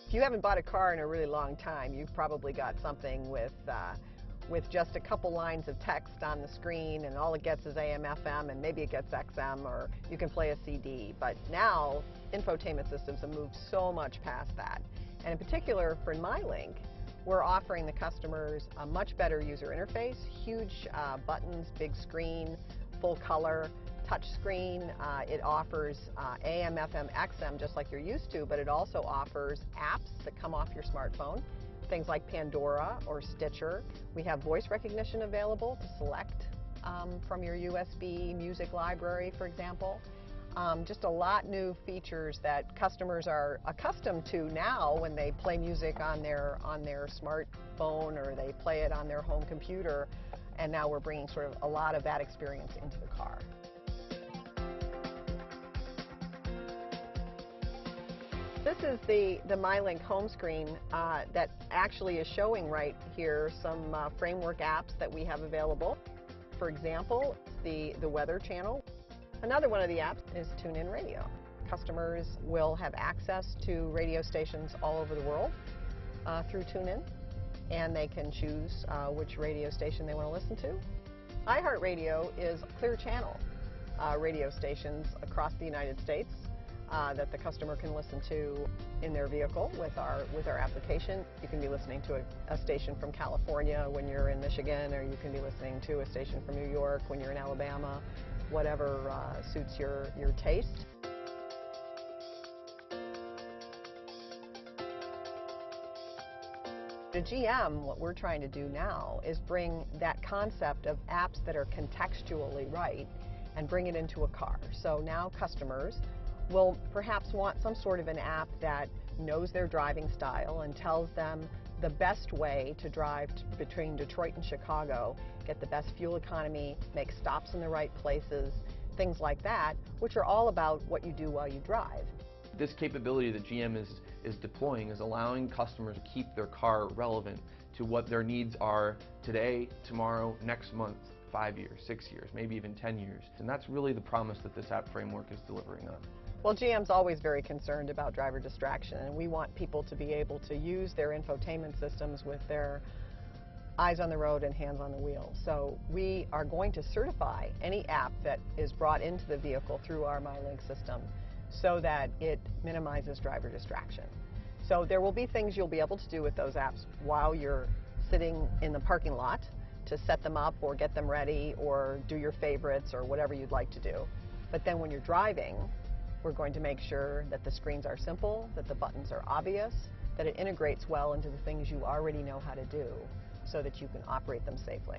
If you haven't bought a car in a really long time, you've probably got something with just a couple lines of text on the screen, and all it gets is AM, FM, and maybe it gets XM, or you can play a CD. But now, infotainment systems have moved so much past that. And in particular, for MyLink, we're offering the customers a much better user interface, huge buttons, big screen, full color, touch screen. It offers AM, FM, XM just like you're used to, but it also offers apps that come off your smartphone, things like Pandora or Stitcher. We have voice recognition available to select from your USB music library, for example. Just a lot new features that customers are accustomed to now when they play music on their smartphone or they play it on their home computer, and now we're bringing sort of a lot of that experience into the car. This is the MyLink home screen that actually is showing right here some framework apps that we have available. For example, the Weather Channel. Another one of the apps is TuneIn Radio. Customers will have access to radio stations all over the world through TuneIn, and they can choose which radio station they want to listen to. iHeartRadio is Clear Channel radio stations across the United States that the customer can listen to in their vehicle with our application. You can be listening to a station from California when you're in Michigan, or you can be listening to a station from New York when you're in Alabama, whatever suits your taste. At GM, what we're trying to do now is bring that concept of apps that are contextually right and bring it into a car. So now customers will perhaps want some sort of an app that knows their driving style and tells them the best way to drive between Detroit and Chicago, get the best fuel economy, make stops in the right places, things like that, which are all about what you do while you drive. This capability that GM is deploying is allowing customers to keep their car relevant to what their needs are today, tomorrow, next month, 5 years, 6 years, maybe even 10 years. And that's really the promise that this app framework is delivering on. Well, GM's always very concerned about driver distraction, and we want people to be able to use their infotainment systems with their eyes on the road and hands on the wheel. So we are going to certify any app that is brought into the vehicle through our MyLink system so that it minimizes driver distraction. So there will be things you'll be able to do with those apps while you're sitting in the parking lot to set them up or get them ready or do your favorites or whatever you'd like to do. But then when you're driving, we're going to make sure that the screens are simple, that the buttons are obvious, that it integrates well into the things you already know how to do so that you can operate them safely.